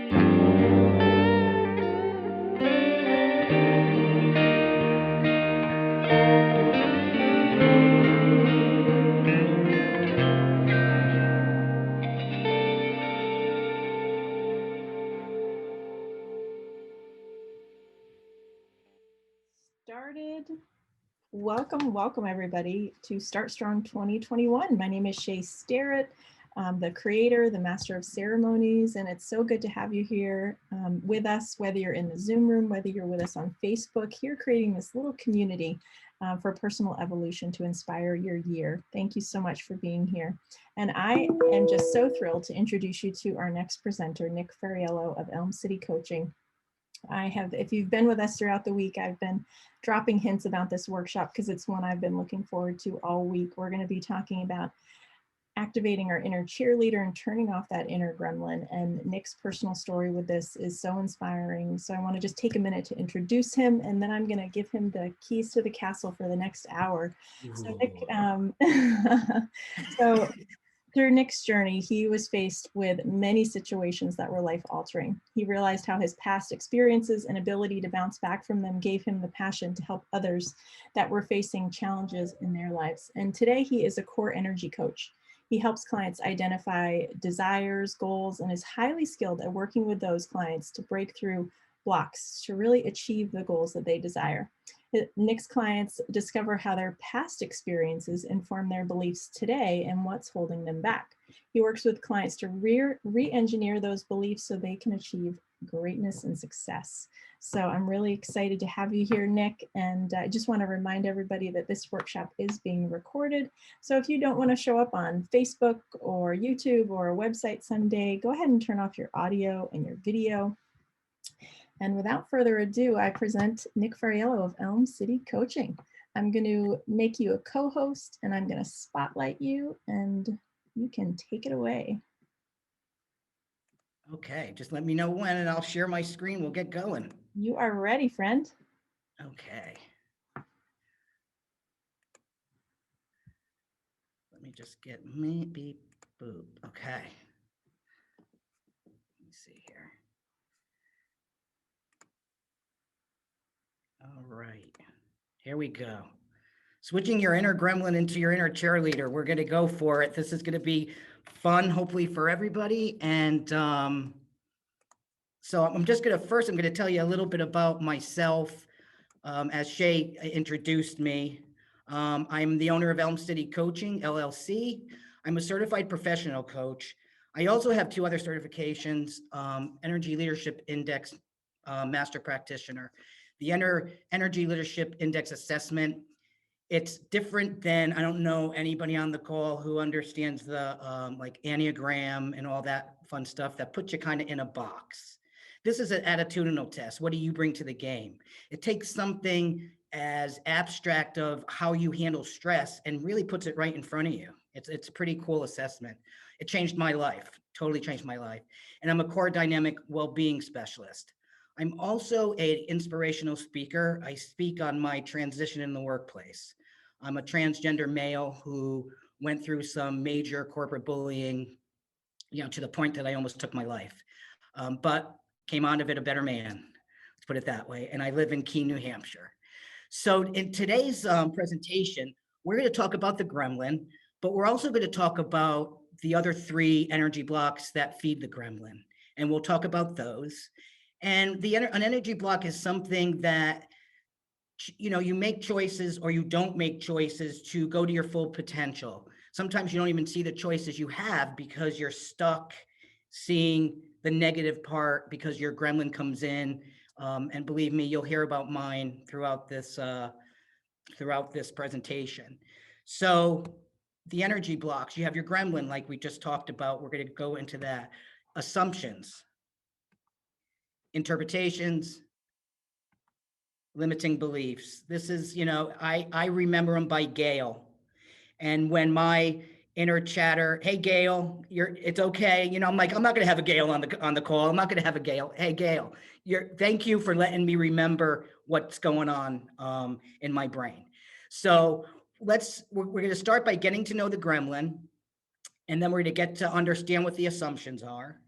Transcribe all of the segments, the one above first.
Started. Welcome everybody to Start Strong 2021. My name is Shae Sterrett. I'm the creator, the master of ceremonies, and it's so good to have you here with us, whether you're in the Zoom room, whether you're with us on Facebook, here creating this little community for personal evolution to inspire your year. Thank you so much for being here. And I am just so thrilled to introduce you to our next presenter, Nick Farraiolo of Elm City Coaching. If you've been with us throughout the week, I've been dropping hints about this workshop because it's one I've been looking forward to all week. We're going to be talking about activating our inner cheerleader and turning off that inner gremlin. And Nick's personal story with this is so inspiring. So I want to just take a minute to introduce him, and then I'm going to give him the keys to the castle for the next hour. So Nick, so through Nick's journey, he was faced with many situations that were life-altering. He realized how his past experiences and ability to bounce back from them gave him the passion to help others that were facing challenges in their lives. And today he is a core energy coach. He helps clients identify desires, goals, and is highly skilled at working with those clients to break through blocks to really achieve the goals that they desire. Nick's clients discover how their past experiences inform their beliefs today and what's holding them back. He works with clients to re-engineer those beliefs so they can achieve greatness and success. So I'm really excited to have you here, Nick. And I just want to remind everybody that this workshop is being recorded. So if you don't want to show up on Facebook or YouTube or a website someday, go ahead and turn off your audio and your video. And without further ado, I present Nick Farraiolo of Elm City Coaching. I'm going to make you a co-host, and I'm going to spotlight you, and you can take it away. Okay, just let me know when, and I'll share my screen. We'll get going. You are ready, friend. Okay. Let me just get me beep boop. Okay. Let me see here. All right, here we go. Switching your inner gremlin into your inner cheerleader. We're going to go for it. This is going to be fun, hopefully, for everybody. And so I'm just going to first, I'm going to tell you a little bit about myself. As Shae introduced me, I'm the owner of Elm City Coaching, LLC. I'm a certified professional coach. I also have two other certifications, Energy Leadership Index Master Practitioner. The Energy Leadership Index Assessment, it's different than, I don't know anybody on the call who understands the like Enneagram and all that fun stuff that puts you kind of in a box. This is an attitudinal test. What do you bring to the game? It takes something as abstract of how you handle stress and really puts it right in front of you. It's a pretty cool assessment. It changed my life, totally changed my life. And I'm a core dynamic well-being specialist. I'm also an inspirational speaker. I speak on my transition in the workplace. I'm a transgender male who went through some major corporate bullying, to the point that I almost took my life, but came out of it a better man, let's put it that way. And I live in Keene, New Hampshire. So in today's presentation, we're going to talk about the gremlin, but we're also going to talk about the other three energy blocks that feed the gremlin. And we'll talk about those. And an energy block is something that, you make choices or you don't make choices to go to your full potential. Sometimes you don't even see the choices you have because you're stuck seeing the negative part because your gremlin comes in. And believe me, you'll hear about mine throughout this presentation. So the energy blocks, you have your gremlin, like we just talked about. We're going to go into that. Assumptions, interpretations, limiting beliefs. This is, I remember them by Gail. And when my inner chatter, hey, Gail, it's okay. I'm like, I'm not going to have a Gail on the call. I'm not going to have a Gail. Hey, Gail, thank you for letting me remember what's going on in my brain. So we're going to start by getting to know the gremlin. And then we're going to get to understand what the assumptions are.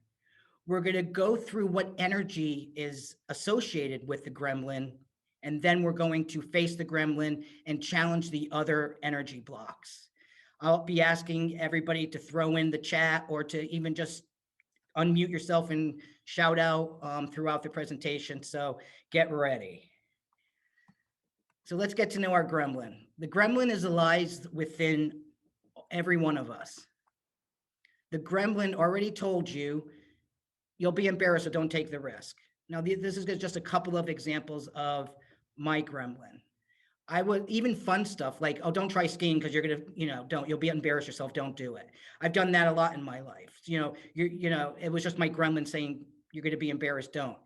We're going to go through what energy is associated with the gremlin, and then we're going to face the gremlin and challenge the other energy blocks. I'll be asking everybody to throw in the chat or to even just unmute yourself and shout out throughout the presentation. So get ready. So let's get to know our gremlin. The gremlin is lies within every one of us. The gremlin already told you you'll be embarrassed, so don't take the risk. Now, this is just a couple of examples of my gremlin. I would even fun stuff like, oh, don't try skiing because you're gonna, you'll be embarrassed yourself. Don't do it. I've done that a lot in my life. It was just my gremlin saying you're gonna be embarrassed. Don't.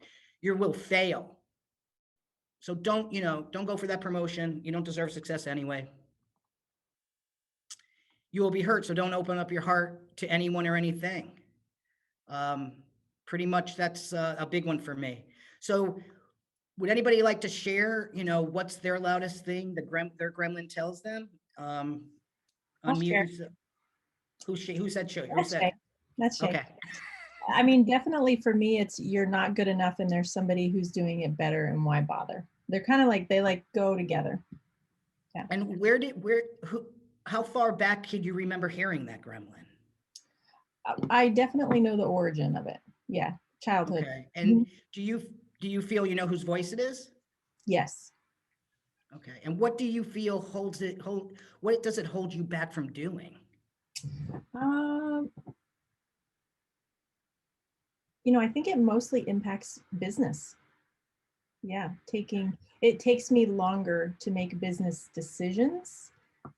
You will fail. So don't go for that promotion. You don't deserve success anyway. You will be hurt, so don't open up your heart to anyone or anything. Pretty much that's a big one for me. So would anybody like to share, what's their loudest thing their gremlin tells them? I'll share. Who said show? Who That's said Shae. it? That's Shae. Okay. I mean, definitely for me, it's you're not good enough and there's somebody who's doing it better and why bother? They're kind of like, they like go together. Yeah. And how far back could you remember hearing that gremlin? I definitely know the origin of it. Yeah. Childhood. Okay. And do you feel you know whose voice it is? Yes. Okay. And what do you feel what does it hold you back from doing? I think it mostly impacts business. Yeah, it takes me longer to make business decisions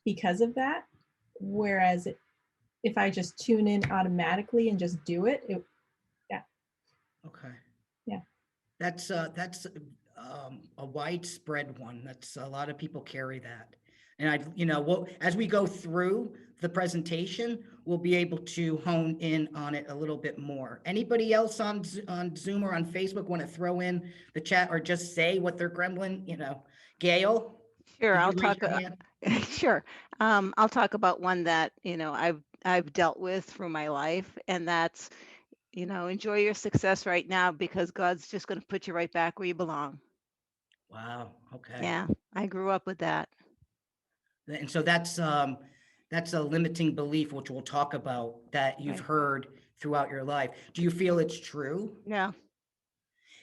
because of that. Whereas if I just tune in automatically and just do it, yeah. Okay. Yeah. That's a widespread one. That's a lot of people carry that. And as we go through the presentation, we'll be able to hone in on it a little bit more. Anybody else on Zoom or on Facebook want to throw in the chat or just say what their gremlin, Gail? Sure, I'll talk. Sure. I'll talk about one that, I've dealt with through my life, and that's, enjoy your success right now because God's just going to put you right back where you belong. Wow. Okay. Yeah, I grew up with that. And so that's a limiting belief, which we'll talk about, that you've heard throughout your life. Do you feel it's true? Yeah.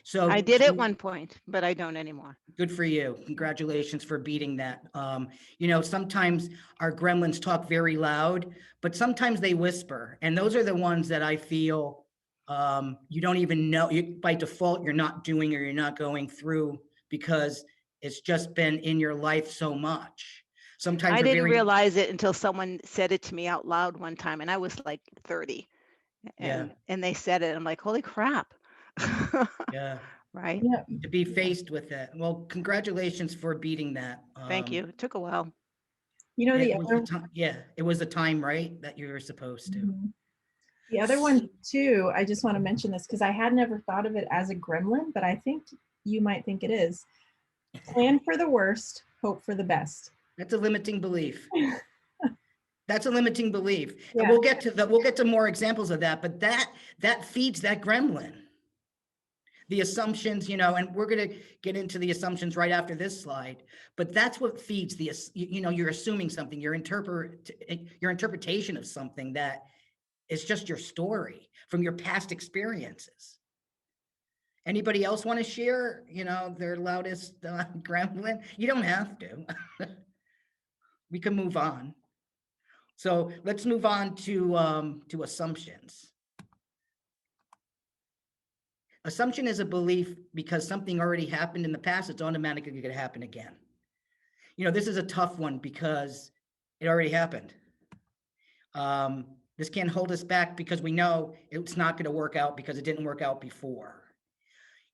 So I did at one point, but I don't anymore. Good for you. Congratulations for beating that. Sometimes our gremlins talk very loud, but sometimes they whisper. And those are the ones that I feel you don't even know. By default, you're not doing or you're not going through because it's just been in your life so much. Sometimes I didn't realize it until someone said it to me out loud one time, and I was like 30. And they said it. I'm like, holy crap. Yeah. Right. Yeah. To be faced with that. Well, congratulations for beating that. Thank you. It took a while. It was the time, right, that you were supposed to. Mm-hmm. The other one too, I just want to mention this because I had never thought of it as a gremlin, but I think you might think it is. Plan for the worst, hope for the best. That's a limiting belief. That's a limiting belief. Yeah. And we'll get to more examples of that, but that feeds that gremlin. The assumptions, and we're going to get into the assumptions right after this slide, but that's what feeds you're assuming something, your interpretation of something that is just your story from your past experiences. Anybody else want to share, their loudest gremlin? You don't have to. We can move on. So let's move on to assumptions. Assumption is a belief because something already happened in the past, it's automatically going to happen again. This is a tough one because it already happened. This can't hold us back because we know it's not going to work out because it didn't work out before.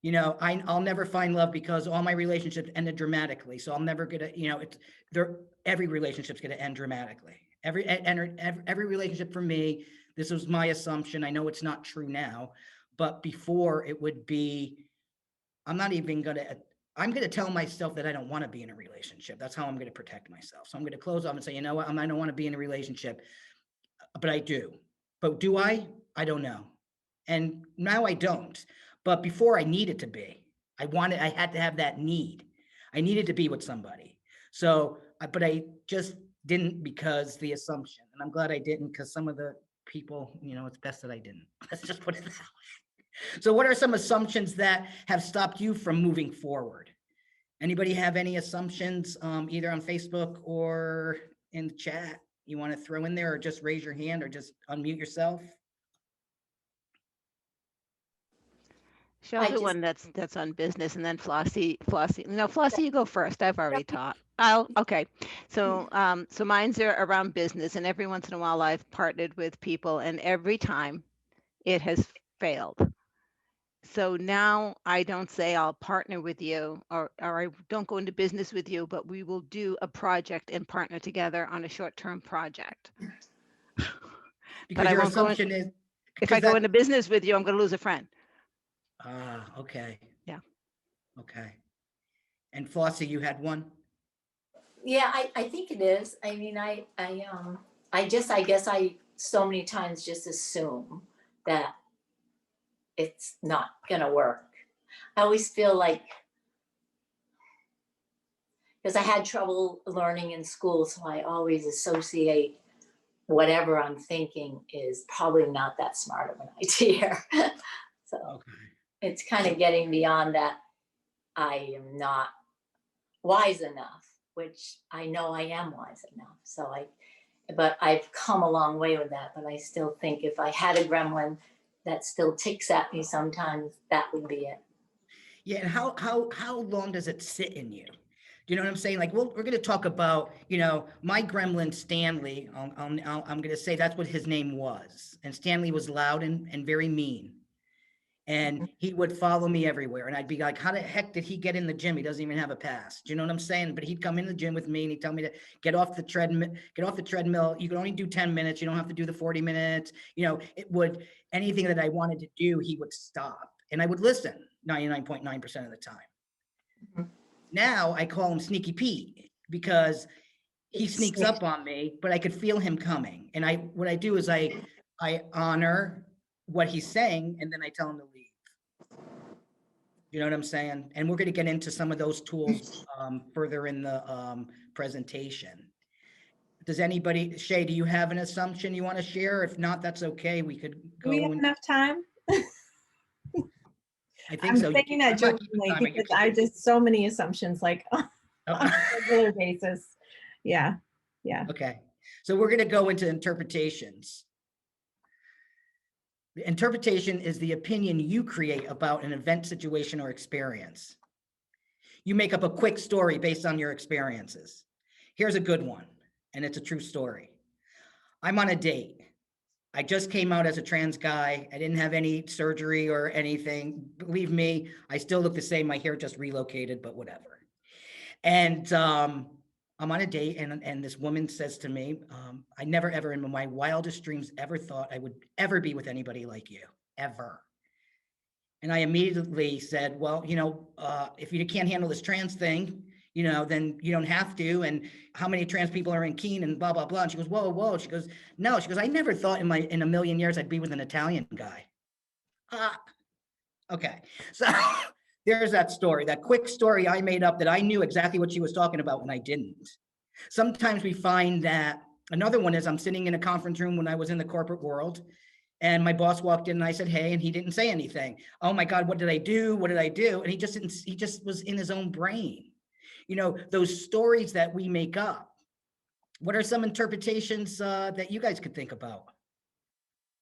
I'll never find love because all my relationships ended dramatically. So I'm never going to, every relationship's going to end dramatically. Every relationship for me, this was my assumption. I know it's not true now, but before it would be, I'm going to tell myself that I don't want to be in a relationship. That's how I'm going to protect myself. So I'm going to close off and say, you know what? I don't want to be in a relationship, but I do. But do I? I don't know. And now I don't. But before I needed to be. I had to have that need. I needed to be with somebody. So, but I just didn't because the assumption. And I'm glad I didn't because some of the people, it's best that I didn't. Let's just put it that way. So what are some assumptions that have stopped you from moving forward? Anybody have any assumptions, either on Facebook or in the chat you want to throw in there, or just raise your hand or just unmute yourself? Show the one that's on business, and then Flossie. No, Flossie, you go first. I've already taught. Okay. So so mine's are around business, and every once in a while I've partnered with people, and every time it has failed. So now I don't say I'll partner with you, or I don't go into business with you, but we will do a project and partner together on a short-term project. Because but your I won't assumption is, if I go into business with you, I'm going to lose a friend. Okay. Yeah. Okay. And Flossie, you had one? Yeah, I think it is. I mean, I guess I so many times just assume that it's not gonna work. I always feel like, because I had trouble learning in school, so I always associate whatever I'm thinking is probably not that smart of an idea. So Okay. it's kind of getting beyond that. I am not wise enough, which I know I am wise enough. So but I've come a long way with that. But I still think if I had a gremlin that still ticks at me sometimes, that would be it. Yeah, and how long does it sit in you? Do you know what I'm saying? Like, well, we're going to talk about, my gremlin Stanley. I'm going to say that's what his name was. And Stanley was loud and very mean. And he would follow me everywhere. And I'd be like, how the heck did he get in the gym? He doesn't even have a pass. Do you know what I'm saying? But he'd come in the gym with me and he'd tell me to get off the treadmill. You can only do 10 minutes. You don't have to do the 40 minutes. Anything that I wanted to do, he would stop. And I would listen 99.9% of the time. Mm-hmm. Now I call him Sneaky Pete because he sneaks up on me, but I could feel him coming. And what I do is I honor what he's saying, and then I tell him to leave. You know what I'm saying? And we're going to get into some of those tools further in the presentation. Does anybody, Shae, do you have an assumption you want to share? If not, that's okay. We could go. Do we have enough time? I think I'm so. saying that jokingly because I just so many assumptions like on a regular basis. Yeah. Okay. So we're going to go into interpretations. Interpretation is the opinion you create about an event, situation, or experience. You make up a quick story based on your experiences. Here's a good one, and it's a true story. I'm on a date. I just came out as a trans guy. I didn't have any surgery or anything. Believe me, I still look the same. My hair just relocated, but whatever. And I'm on a date, and this woman says to me, I never, ever in my wildest dreams ever thought I would ever be with anybody like you, ever. And I immediately said, well, if you can't handle this trans thing, then you don't have to. And how many trans people are in Keene and blah, blah, blah. And she goes, whoa. She goes, no. She goes, I never thought in a million years I'd be with an Italian guy. Okay. So there's that story, that quick story I made up that I knew exactly what she was talking about when I didn't. Sometimes we find that another one is I'm sitting in a conference room when I was in the corporate world, and my boss walked in and I said, hey, and he didn't say anything. Oh my God, what did I do? What did I do? And he just was in his own brain. Those stories that we make up. What are some interpretations that you guys could think about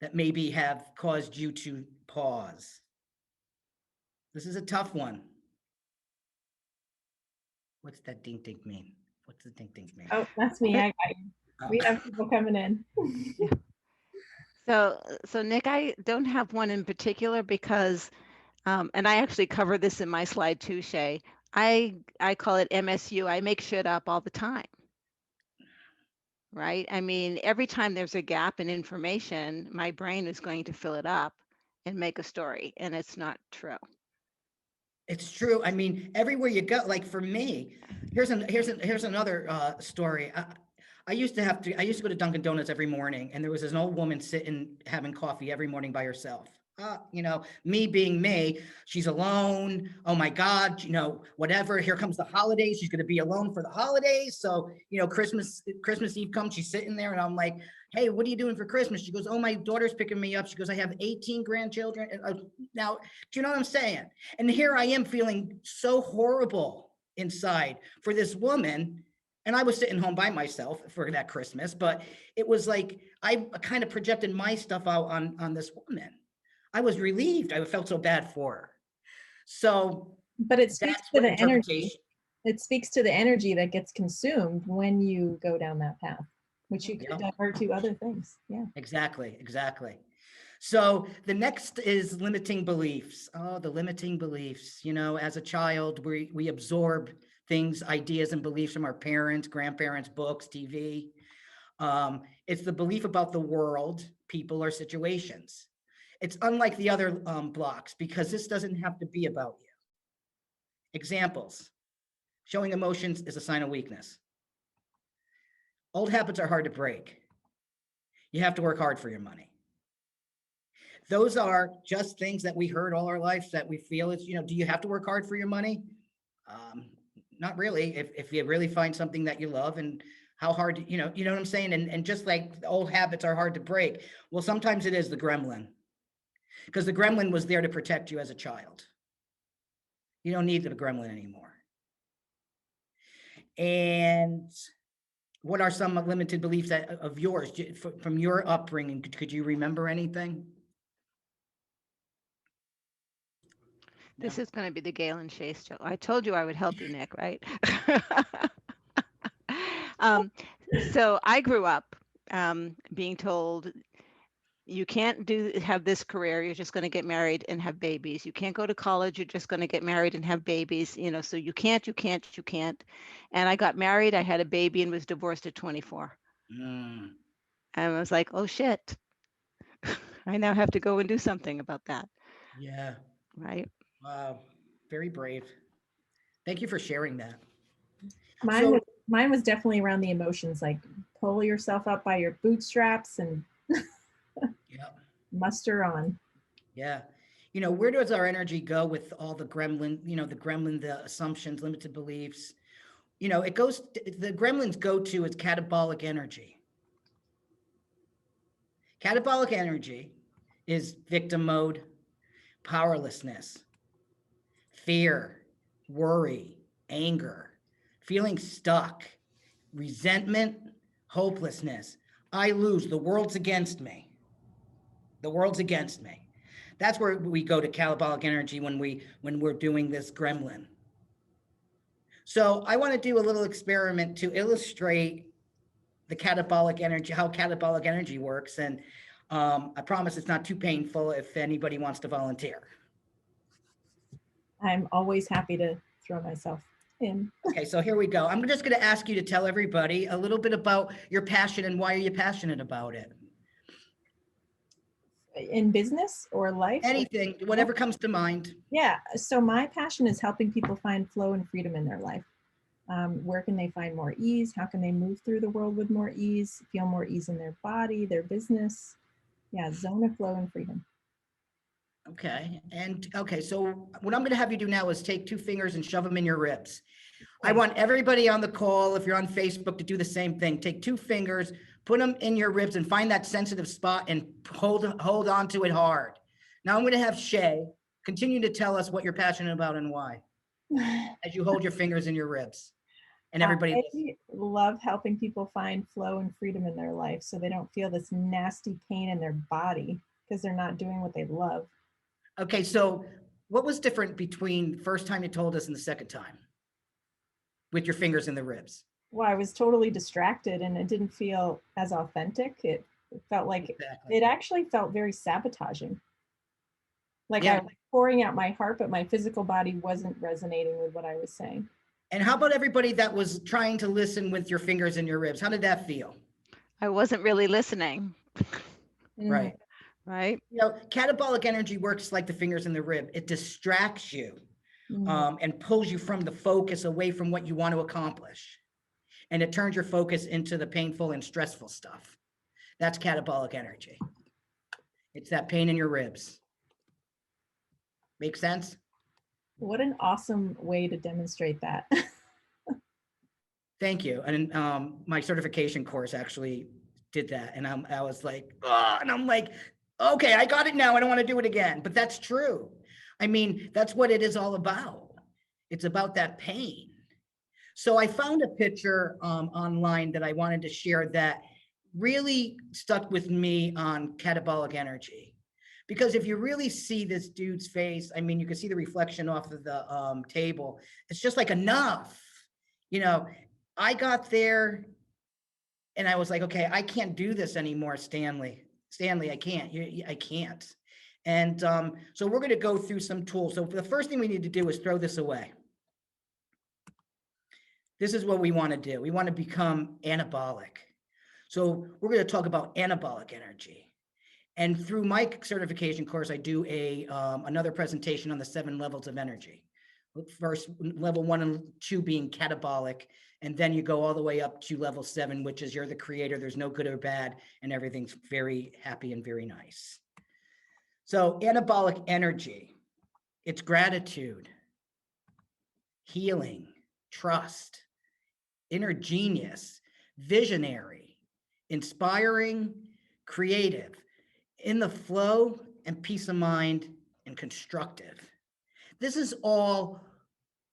that maybe have caused you to pause? This is a tough one. What's that ding ding mean? What's the ding ding mean? Oh, that's me. I got you. We have people coming in. So Nick, I don't have one in particular because, and I actually cover this in my slide too, Shae. I call it MSU. I make shit up all the time. Right? I mean, every time there's a gap in information, my brain is going to fill it up and make a story, and it's not true. It's true. I mean, everywhere you go, like for me, here's another story. I used to go to Dunkin' Donuts every morning, and there was this old woman sitting having coffee every morning by herself. You know, me being me, she's alone. Oh my God, you know, whatever. Here comes the holidays. She's going to be alone for the holidays. So, you know, Christmas Eve comes, she's sitting there and I'm like, hey, what are you doing for Christmas? She goes, oh, my daughter's picking me up. She goes, I have 18 grandchildren. And, now, do you know what I'm saying? And here I am feeling so horrible inside for this woman. And I was sitting home by myself for that Christmas, but it was like, I kind of projected my stuff out on this woman. I was relieved. I felt so bad for her. So, but it speaks that's to what the energy. interpretation. It speaks to the energy that gets consumed when you go down that path, which you could Yep. divert to other things. Yeah. Exactly. So the next is limiting beliefs. Oh, the limiting beliefs. You know, as a child, we absorb things, ideas, and beliefs from our parents, grandparents, books, TV. It's the belief about the world, people, or situations. It's unlike the other blocks because this doesn't have to be about you. Examples: showing emotions is a sign of weakness. Old habits are hard to break. You have to work hard for your money. Those are just things that we heard all our lives that we feel is, you know, do you have to work hard for your money? Not really. If you really find something that you love, and how hard, you know what I'm saying? And just like old habits are hard to break. Well, sometimes it is the gremlin, because the gremlin was there to protect you as a child. You don't need the gremlin anymore. And what are some limited beliefs of yours from your upbringing? Could you remember anything? This is going to be the Gail and Shae show. I told you I would help you, Nick, right? So I grew up being told, you can't have this career. You're just going to get married and have babies. You can't go to college. You're just going to get married and have babies. You know, so you can't. And I got married. I had a baby and was divorced at 24. And I was like, oh shit. I now have to go and do something about that. Yeah. Right. Wow. Very brave. Thank you for sharing that. Mine was definitely around the emotions, like pull yourself up by your bootstraps and muster on. Yeah. You know, where does our energy go with all the gremlin, the assumptions, limited beliefs? You know, the gremlins go to its catabolic energy. Catabolic energy is victim mode, powerlessness, fear, worry, anger, feeling stuck, resentment, hopelessness. I lose. The world's against me. The world's against me. That's where we go to catabolic energy when we're doing this gremlin. So I want to do a little experiment to illustrate the catabolic energy, how catabolic energy works. And I promise it's not too painful if anybody wants to volunteer. I'm always happy to throw myself in. Okay, so here we go. I'm just going to ask you to tell everybody a little bit about your passion and why are you passionate about it? In business or life? Anything, whatever comes to mind. Yeah, so my passion is helping people find flow and freedom in their life. Where can they find more ease? How can they move through the world with more ease, feel more ease in their body, their business? Yeah, zone of flow and freedom. Okay, so what I'm going to have you do now is take 2 fingers and shove them in your ribs. I want everybody on the call, if you're on Facebook, to do the same thing. Take 2 fingers, put them in your ribs and find that sensitive spot and hold on to it hard. Now I'm going to have Shae continue to tell us what you're passionate about and why, as you hold your fingers in your ribs. And everybody, I love helping people find flow and freedom in their life so they don't feel this nasty pain in their body because they're not doing what they love. Okay, so what was different between the first time you told us and the second time with your fingers in the ribs? Well, I was totally distracted and it didn't feel as authentic. It felt like it actually felt very sabotaging. Like I was pouring out my heart, but my physical body wasn't resonating with what I was saying. And how about everybody that was trying to listen with your fingers in your ribs? How did that feel? I wasn't really listening. Right. Right. You know, catabolic energy works like the fingers in the rib. It distracts you and pulls you from the focus away from what you want to accomplish. And it turns your focus into the painful and stressful stuff. That's catabolic energy. It's that pain in your ribs. Make sense? What an awesome way to demonstrate that. Thank you. And my certification course actually did that. And I was like, oh, and I'm like, okay, I got it now. I don't want to do it again. But that's true. I mean, that's what it is all about. It's about that pain. So I found a picture online that I wanted to share that really stuck with me on catabolic energy. Because if you really see this dude's face, I mean, you can see the reflection off of the table. It's just like enough. You know, I got there and I was like, okay, I can't do this anymore, Stanley. Stanley, I can't. I can't. And so we're going to go through some tools. So the first thing we need to do is throw this away. This is what we want to do. We want to become anabolic. So we're going to talk about anabolic energy. And through my certification course, I do another presentation on the 7 levels of energy. First, level 1 and 2 being catabolic, and then you go all the way up to level 7, which is you're the creator. There's no good or bad, and everything's very happy and very nice. So anabolic energy, it's gratitude, healing, trust, inner genius, visionary, inspiring, creative, in the flow, and peace of mind, and constructive. This is all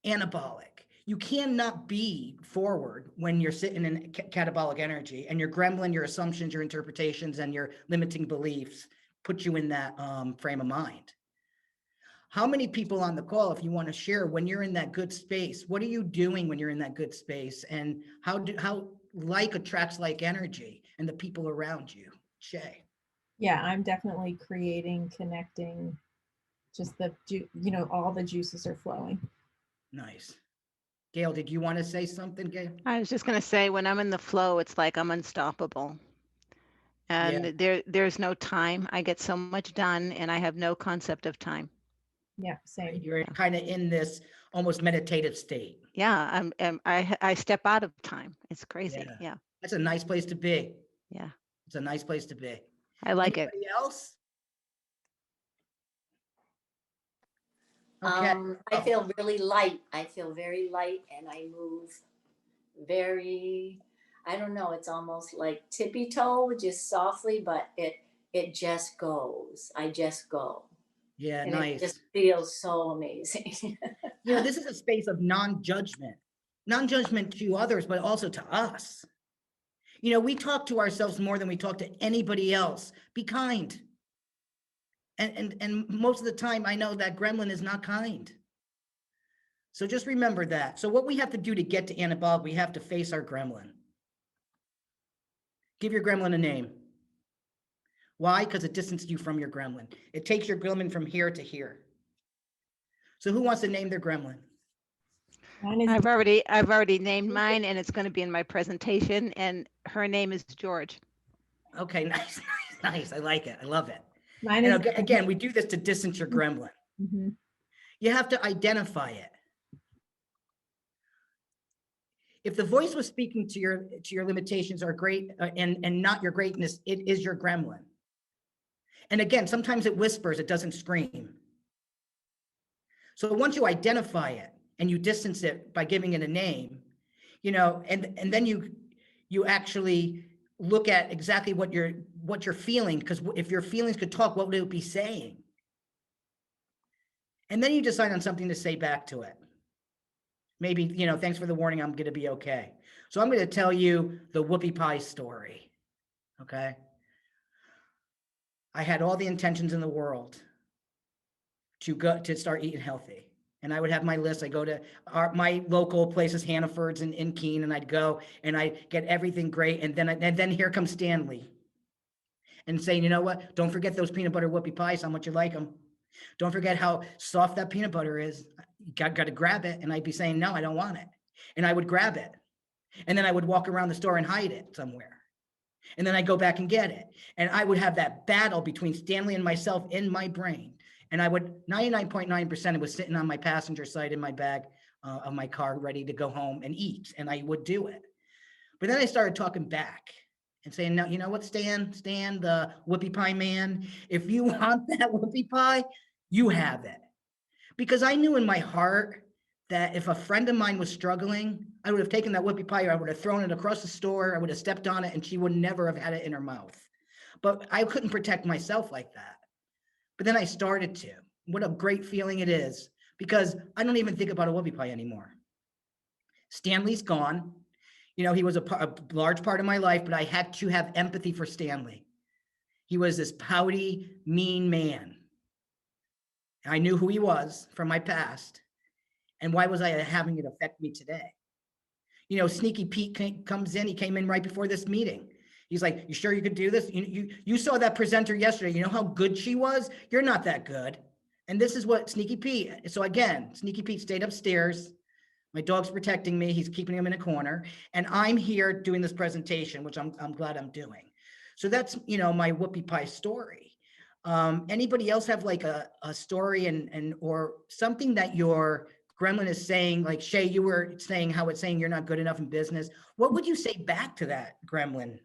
anabolic. You cannot be forward when you're sitting in catabolic energy, and your gremlin, your assumptions, your interpretations, and your limiting beliefs put you in that frame of mind. How many people on the call, if you want to share, when you're in that good space, what are you doing when you're in that good space, and how like attracts like energy and the people around you? Shae. Yeah, I'm definitely creating, connecting, just all the juices are flowing. Nice. Gail, did you want to say something, Gail? I was just going to say, when I'm in the flow, it's like I'm unstoppable. And there's no time. I get so much done, and I have no concept of time. Yeah, same. You're kind of in this almost meditative state. Yeah, I step out of time. It's crazy. Yeah. That's a nice place to be. Yeah. It's a nice place to be. I like it. Anybody else? Okay. I feel really light. I feel very light, and I move very, I don't know, it's almost like tippy toe, just softly, but it just goes. I just go. Yeah, and nice. It just feels so amazing. This is a space of non-judgment to others, but also to us. We talk to ourselves more than we talk to anybody else. Be kind. And most of the time, I know that gremlin is not kind. So just remember that. So what we have to do to get to anabolic, we have to face our gremlin. Give your gremlin a name. Why? Because it distances you from your gremlin. It takes your gremlin from here to here. So who wants to name their gremlin? I've already named mine, and it's going to be in my presentation, and her name is George. Okay, nice. I like it. I love it. Mine is again, we do this to distance your gremlin. Mm-hmm. You have to identify it. If the voice was speaking to your limitations are great and not your greatness, it is your gremlin. And again, sometimes it whispers, it doesn't scream. So once you identify it and you distance it by giving it a name, and then you actually look at exactly what you're feeling, because if your feelings could talk, what would it be saying? And then you decide on something to say back to it. Maybe, thanks for the warning, I'm going to be okay. So I'm going to tell you the Whoopie Pie Story, okay? I had all the intentions in the world to start eating healthy. And I would have my list. I go to my local places, Hannaford's and Keene, and I'd go and I get everything great. And then here comes Stanley and saying, you know what? Don't forget those peanut butter whoopie pies, how much you like them. Don't forget how soft that peanut butter is. You got to grab it. And I'd be saying, no, I don't want it. And I would grab it. And then I would walk around the store and hide it somewhere. And then I'd go back and get it. And I would have that battle between Stanley and myself in my brain. And I would 99.9% it was sitting on my passenger side in my bag of my car, ready to go home and eat. And I would do it. But then I started talking back and saying, no, you know what, Stan, the whoopie pie man, if you want that whoopie pie, you have it. because I knew in my heart that if a friend of mine was struggling, I would have taken that whoopie pie, I would have thrown it across the store, I would have stepped on it, and she would never have had it in her mouth. But I couldn't protect myself like that. But then I started to. What a great feeling it is, because I don't even think about a whoopie pie anymore. Stanley's gone. You know, he was a large part of my life, but I had to have empathy for Stanley. He was this pouty, mean man. I knew who he was from my past. And why was I having it affect me today? You know, Sneaky Pete comes in. He came in right before this meeting. He's like, you sure you could do this? You saw that presenter yesterday. You know how good she was? You're not that good. And this is what Sneaky Pete. So again, Sneaky Pete stayed upstairs. My dog's protecting me. He's keeping him in a corner. And I'm here doing this presentation, which I'm glad I'm doing. So that's, you know, my Whoopie Pie story. Anybody else have like a story and or something that your gremlin is saying, like Shae, you were saying how it's saying you're not good enough in business. What would you say back to that gremlin?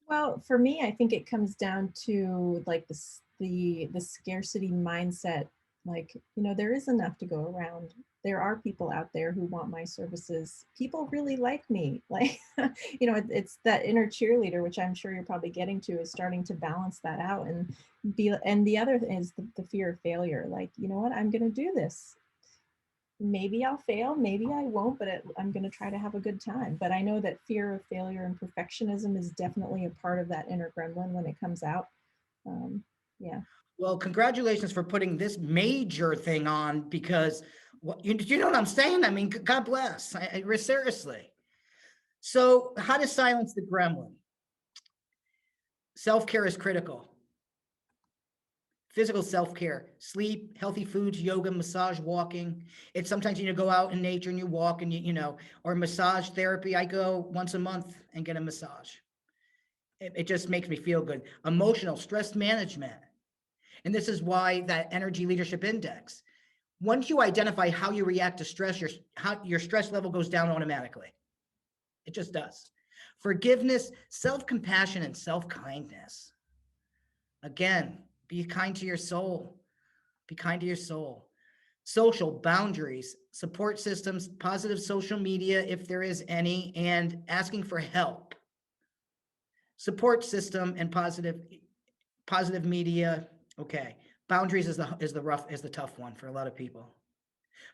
Well, for me, I think it comes down to like the scarcity mindset. Like, you know, there is enough to go around. There are people out there who want my services. People really like me. Like, you know, it's that inner cheerleader, which I'm sure you're probably getting to, is starting to balance that out and be. And the other thing is the fear of failure. Like, you know what, I'm going to do this. Maybe I'll fail, maybe I won't, but I'm going to try to have a good time. But I know that fear of failure and perfectionism is definitely a part of that inner gremlin when it comes out. Yeah. Well, congratulations for putting this major thing on, because you know what I'm saying? I mean, God bless. Seriously. So how to silence the gremlin? Self-care is critical. Physical self-care, sleep, healthy foods, yoga, massage, walking. It's sometimes you go out in nature and you walk and you know, or massage therapy. I go once a month and get a massage. It just makes me feel good. Emotional stress management. And this is why that energy leadership index. Once you identify how you react to stress, your stress level goes down automatically. It just does. Forgiveness, self-compassion, and self-kindness. Again, be kind to your soul. Be kind to your soul. Social boundaries, support systems, positive social media, if there is any, and asking for help. Support system and positive media. Okay. Boundaries is the tough one for a lot of people.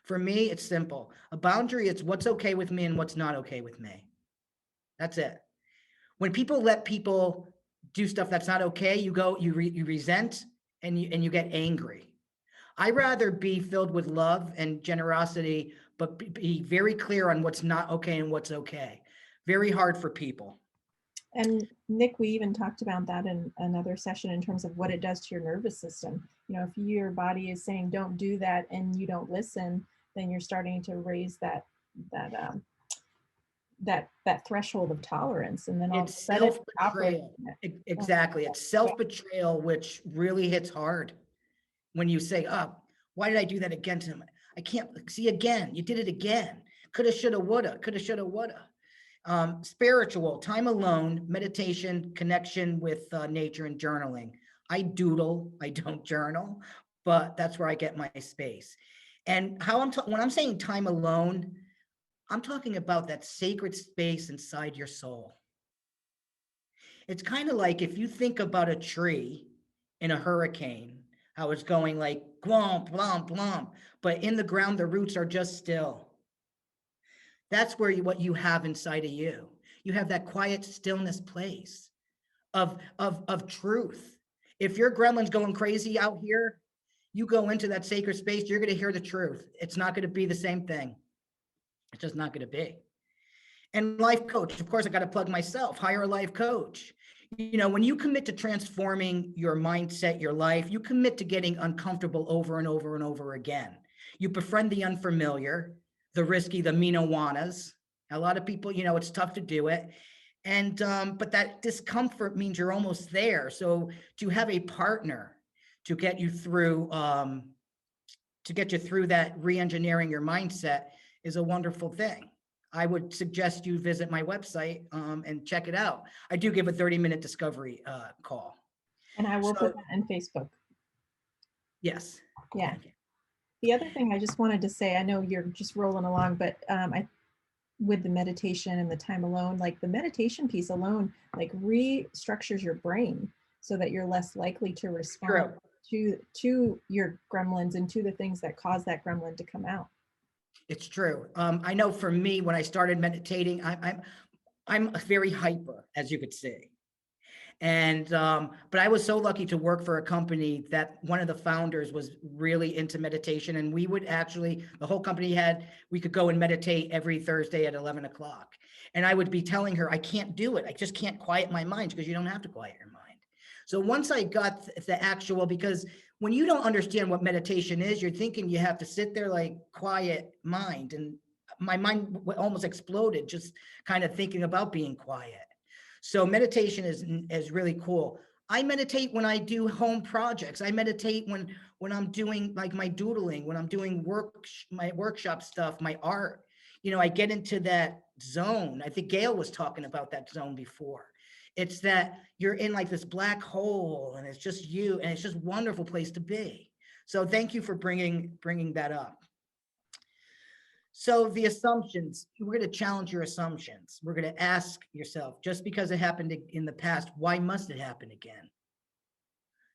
For me, it's simple. A boundary, it's what's okay with me and what's not okay with me. That's it. When people let people do stuff that's not okay, you resent and you get angry. I'd rather be filled with love and generosity, but be very clear on what's not okay and what's okay. Very hard for people. And Nick, we even talked about that in another session in terms of what it does to your nervous system. You know, if your body is saying don't do that and you don't listen, then you're starting to raise that threshold of tolerance, and then all It's self-betrayal. Exactly. It's self-betrayal, which really hits hard when you say, oh, why did I do that again to him? I can't see again. You did it again. Coulda, shoulda, woulda. Coulda, shoulda, woulda. Spiritual, time alone, meditation, connection with nature, and journaling. I doodle. I don't journal, but that's where I get my space. And when I'm saying time alone, I'm talking about that sacred space inside your soul. It's kind of like if you think about a tree in a hurricane, how it's going like glomp, glomp, glomp, but in the ground, the roots are just still. That's where what you have inside of you. You have that quiet stillness place of truth. If your gremlin's going crazy out here, you go into that sacred space, you're going to hear the truth. It's not going to be the same thing. It's just not going to be. And life coach, of course, I got to plug myself, hire a life coach. You know, when you commit to transforming your mindset, your life, you commit to getting uncomfortable over and over and over again. You befriend the unfamiliar, the risky, the mean-o-wannas. A lot of people, you know, it's tough to do it. And, but that discomfort means you're almost there. So to have a partner to get you through, that re-engineering your mindset is a wonderful thing. I would suggest you visit my website and check it out. I do give a 30-minute discovery call. And I will put that in Facebook. Yes. Yeah. The other thing I just wanted to say, I know you're just rolling along, but with the meditation and the time alone, like the meditation piece alone, like restructures your brain so that you're less likely to respond to your gremlins and to the things that cause that gremlin to come out. It's true. I know for me, when I started meditating, I'm very hyper, as you could see. And, but I was so lucky to work for a company that one of the founders was really into meditation. And we would actually, the whole company we could go and meditate every Thursday at 11 o'clock. And I would be telling her, I can't do it. I just can't quiet my mind, because you don't have to quiet your mind. So once I got the actual, because when you don't understand what meditation is, you're thinking you have to sit there like quiet mind. And my mind almost exploded just kind of thinking about being quiet. So meditation is really cool. I meditate when I do home projects. I meditate when I'm doing like my doodling, when I'm doing my workshop stuff, my art. You know, I get into that zone. I think Gail was talking about that zone before. It's that you're in like this black hole, and it's just you, and it's just a wonderful place to be. So thank you for bringing that up. So the assumptions, we're going to challenge your assumptions. We're going to ask yourself, just because it happened in the past, why must it happen again?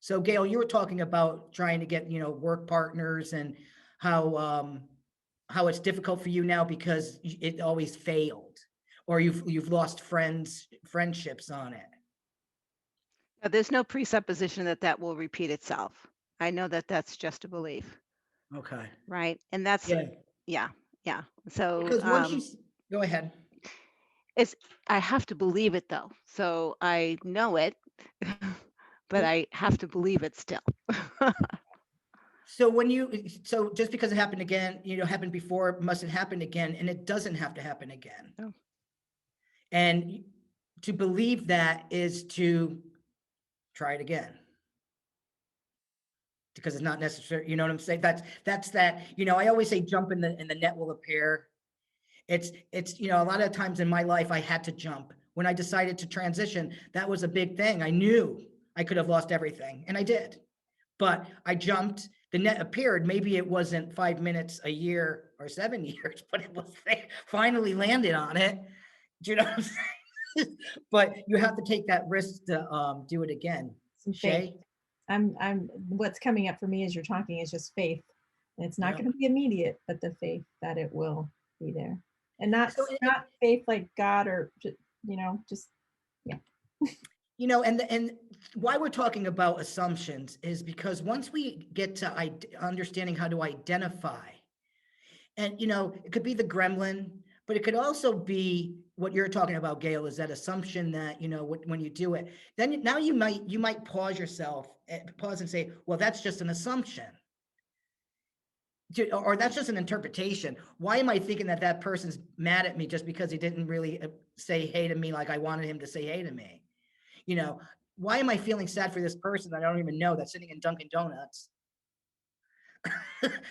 So Gail, you were talking about trying to get, work partners, and how it's difficult for you now because it always failed, or you've lost friendships on it. Now, there's no presupposition that will repeat itself. I know that that's just a belief. Okay. Right. And that's, yeah. So, because once you go ahead. I have to believe it though. So I know it, but I have to believe it still. So so just because it happened again, happened before, must it happen again? And it doesn't have to happen again. No. And to believe that is to try it again. Because it's not necessary, you know what I'm saying? That's that, I always say jump in the net will appear. It's, a lot of times in my life, I had to jump. When I decided to transition, that was a big thing. I knew I could have lost everything, and I did. But I jumped, the net appeared. Maybe it wasn't 5 minutes a year or 7 years, but it was finally landed on it. Do you know what I'm saying? But you have to take that risk to do it again. Shae? What's coming up for me as you're talking is just faith. And it's not going to be immediate, but the faith that it will be there. And not faith like God or, just, yeah. And why we're talking about assumptions is because once we get to understanding how to identify, and, it could be the gremlin, but it could also be what you're talking about, Gail, is that assumption that, when you do it, then now you might pause and say, well, that's just an assumption. Or that's just an interpretation. Why am I thinking that person's mad at me just because he didn't really say hey to me like I wanted him to say hey to me? Why am I feeling sad for this person that I don't even know, that's sitting in Dunkin' Donuts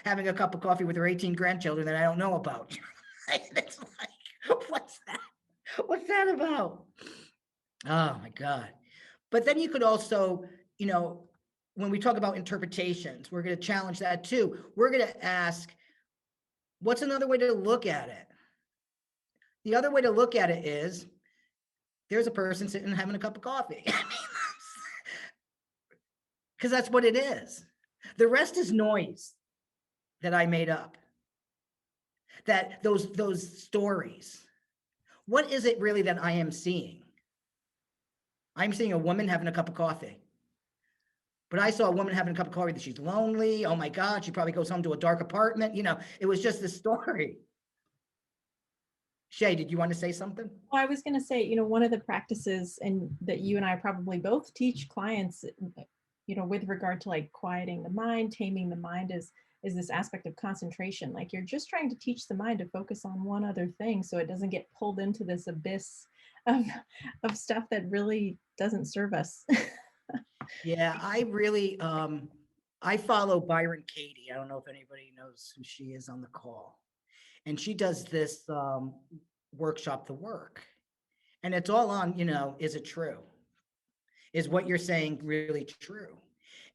having a cup of coffee with her 18 grandchildren that I don't know about? It's like, what's that about? Oh my God. But then you could also, when we talk about interpretations, we're going to challenge that too. We're going to ask, what's another way to look at it? The other way to look at it is, there's a person sitting and having a cup of coffee. Because that's what it is. The rest is noise that I made up. That those stories. What is it really that I am seeing? I'm seeing a woman having a cup of coffee. But I saw a woman having a cup of coffee that she's lonely. Oh my God, she probably goes home to a dark apartment. It was just this story. Shae, did you want to say something? Well, I was going to say, one of the practices and that you and I probably both teach clients, with regard to like quieting the mind, taming the mind is this aspect of concentration. Like you're just trying to teach the mind to focus on one other thing so it doesn't get pulled into this abyss of stuff that really doesn't serve us. Yeah, I really, I follow Byron Katie. I don't know if anybody knows who she is on the call. And she does this workshop, The Work. And it's all on, is it true? Is what you're saying really true?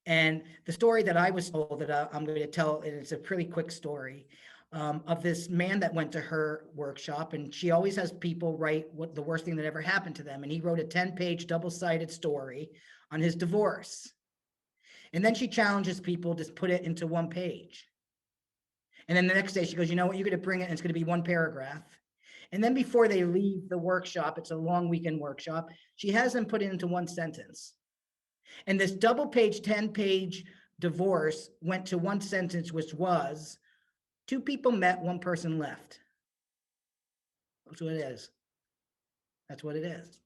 And the story that I was told that I'm going to tell, and it's a pretty quick story, of this man that went to her workshop, and she always has people write what the worst thing that ever happened to them. And he wrote a 10-page double-sided story on his divorce. And then she challenges people to put it into one page. And then the next day she goes, you know what, you're going to bring it and it's going to be one paragraph. And then before they leave the workshop, it's a long weekend workshop, she has them put it into one sentence. And this double page, 10-page divorce went to one sentence, which was, 2 people met, 1 person left. That's what it is. That's what it is.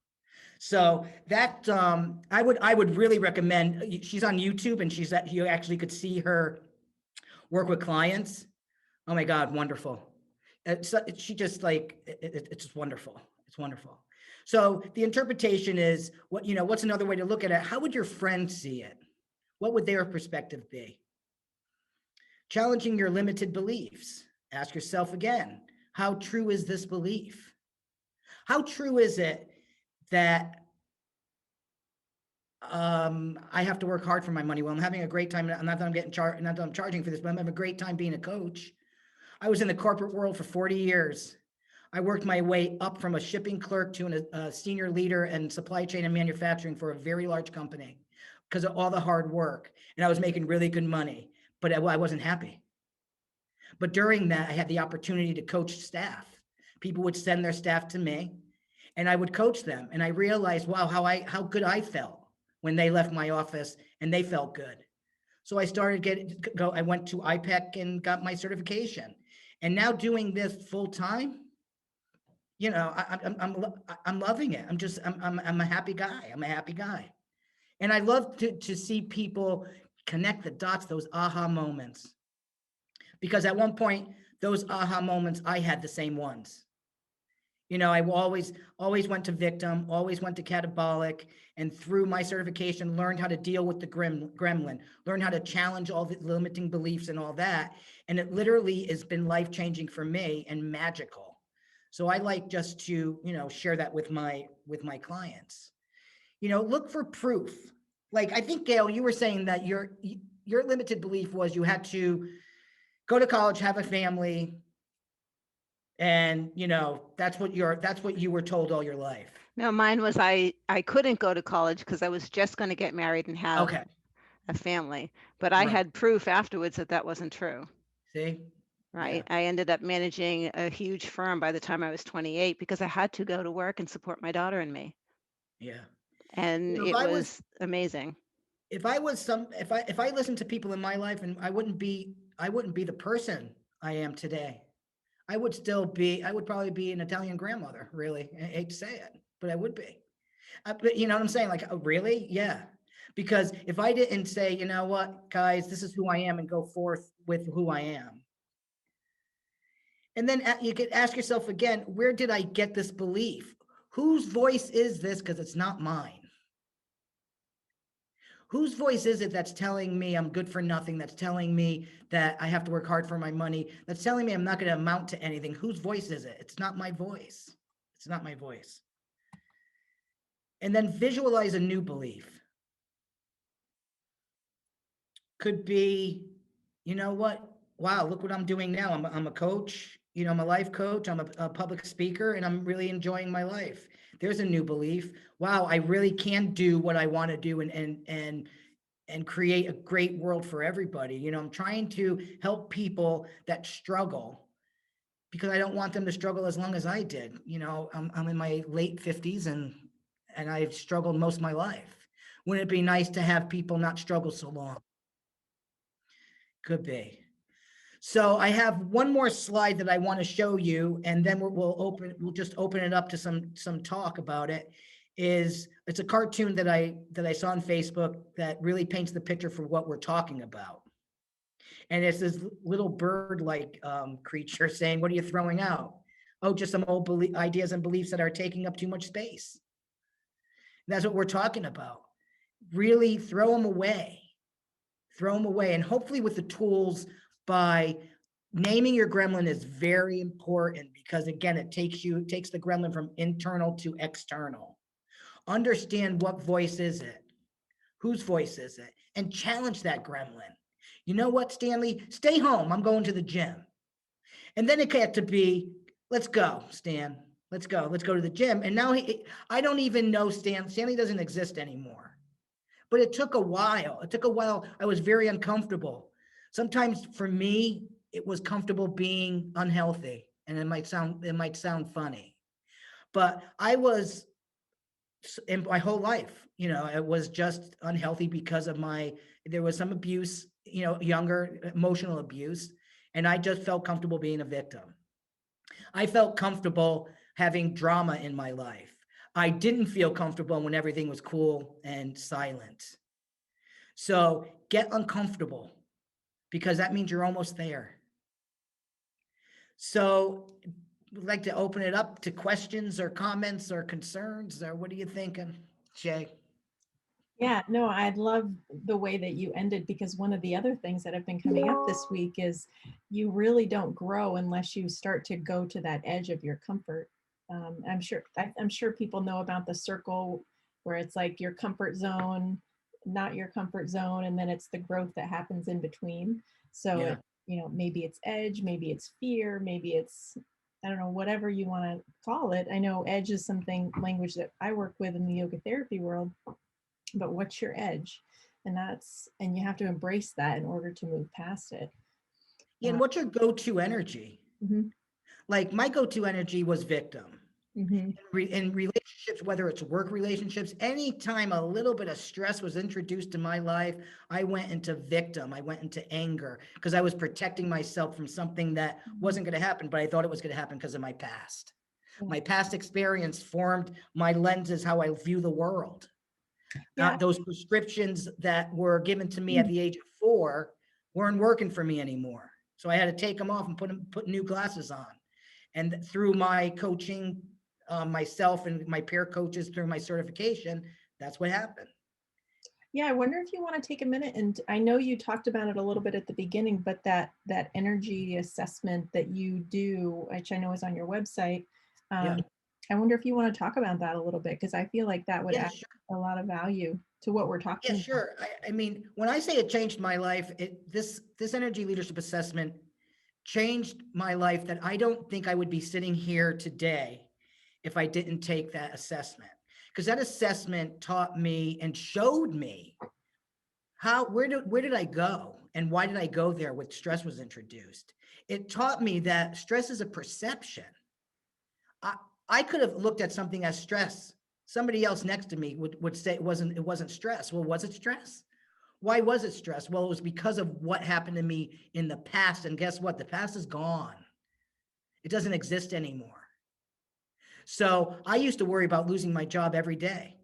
So that I would really recommend. She's on YouTube, and you actually could see her work with clients. Oh my God, wonderful. She just like it's just wonderful. It's wonderful. So the interpretation is what's another way to look at it? How would your friend see it? What would their perspective be? Challenging your limited beliefs. Ask yourself again, how true is this belief? How true is it that I have to work hard for my money? Well, I'm having a great time. Not that I'm not that I'm charging for this, but I'm having a great time being a coach. I was in the corporate world for 40 years. I worked my way up from a shipping clerk to a senior leader in supply chain and manufacturing for a very large company because of all the hard work. And I was making really good money, but I wasn't happy. But during that, I had the opportunity to coach staff. People would send their staff to me and I would coach them. And I realized, wow, how good I felt when they left my office and they felt good. So I started I went to IPEC and got my certification. And now doing this full time, I'm loving it. I'm a happy guy. I'm a happy guy. And I love to see people connect the dots, those aha moments. Because at one point, those aha moments, I had the same ones. I always went to victim, always went to catabolic, and through my certification, learned how to deal with the gremlin, learned how to challenge all the limiting beliefs and all that. And it literally has been life-changing for me and magical. So I like just to, share that with my clients. Look for proof. Like, I think, Gail, you were saying that your limited belief was you had to go to college, have a family, and that's what you were told all your life. No, mine was I couldn't go to college because I was just going to get married and have a family. But I had proof afterwards that wasn't true. See? Right. Yeah. I ended up managing a huge firm by the time I was 28 because I had to go to work and support my daughter and me. Yeah. And it was amazing. If I listened to people in my life, and I wouldn't be the person I am today. I would probably be an Italian grandmother, really. I hate to say it, but I would be. But you know what I'm saying? Like, oh, really? Yeah. Because if I didn't say, you know what, guys, this is who I am and go forth with who I am. And then you could ask yourself again, where did I get this belief? Whose voice is this? Because it's not mine. Whose voice is it that's telling me I'm good for nothing? That's telling me that I have to work hard for my money? That's telling me I'm not going to amount to anything? Whose voice is it? It's not my voice. It's not my voice. And then visualize a new belief. Could be, you know what? Wow, look what I'm doing now. I'm a coach. I'm a life coach. I'm a public speaker, and I'm really enjoying my life. There's a new belief. Wow, I really can do what I want to do and create a great world for everybody. I'm trying to help people that struggle because I don't want them to struggle as long as I did. I'm in my late 50s and I've struggled most of my life. Wouldn't it be nice to have people not struggle so long? Could be. So I have one more slide that I want to show you, and then we'll just open it up to some talk about it. It's a cartoon that I saw on Facebook that really paints the picture for what we're talking about. And it's this little bird-like creature saying, "What are you throwing out?" "Oh, just some old ideas and beliefs that are taking up too much space." And that's what we're talking about. Really throw them away. Throw them away, and hopefully with the tools. By naming your gremlin is very important because, again, it takes the gremlin from internal to external. Understand what voice is it? Whose voice is it? and challenge that gremlin. You know what, Stanley? Stay home. I'm going to the gym. And then it got to be, let's go, Stan. Let's go. Let's go to the gym. And now I don't even know Stan. Stanley doesn't exist anymore. But it took a while. It took a while. I was very uncomfortable. Sometimes for me, it was comfortable being unhealthy. And it might sound funny. But I was, in my whole life, it was just unhealthy because of there was some abuse, younger emotional abuse. And I just felt comfortable being a victim. I felt comfortable having drama in my life. I didn't feel comfortable when everything was cool and silent. So get uncomfortable, because that means you're almost there. So I'd like to open it up to questions or comments or concerns, or what are you thinking, Shae? Yeah, no, I'd love the way that you ended, because one of the other things that have been coming up this week is you really don't grow unless you start to go to that edge of your comfort. I'm sure people know about the circle, where it's like your comfort zone, not your comfort zone, and then it's the growth that happens in between. So Yeah. maybe it's edge, maybe it's fear, maybe it's, I don't know, whatever you want to call it. I know edge is language that I work with in the yoga therapy world. But what's your edge? And you have to embrace that in order to move past it. Yeah, and what's your go-to energy? Mm-hmm. Like my go-to energy was victim. Mm-hmm. In relationships, whether it's work relationships, anytime a little bit of stress was introduced to my life, I went into victim. I went into anger, because I was protecting myself from something that wasn't going to happen, but I thought it was going to happen because of my past. Yeah. My past experience formed my lenses, how I view the world. Yeah. Those prescriptions that were given to me at the age of 4 weren't working for me anymore. So I had to take them off and put new glasses on. And through my coaching, myself and my peer coaches, through my certification, that's what happened. Yeah, I wonder if you want to take a minute, and I know you talked about it a little bit at the beginning, but that energy assessment that you do, which I know is on your website, I wonder if you want to talk about that a little bit, because I feel like that would add a lot of value to what we're talking about. Yeah, sure. I mean, when I say it changed my life, this energy leadership assessment changed my life, that I don't think I would be sitting here today if I didn't take that assessment. Because that assessment taught me and showed me where did I go and why did I go there when stress was introduced. It taught me that stress is a perception. I could have looked at something as stress. Somebody else next to me would say it wasn't stress. Well, was it stress? Why was it stress? Well, it was because of what happened to me in the past. And guess what? The past is gone. It doesn't exist anymore. So I used to worry about losing my job every day.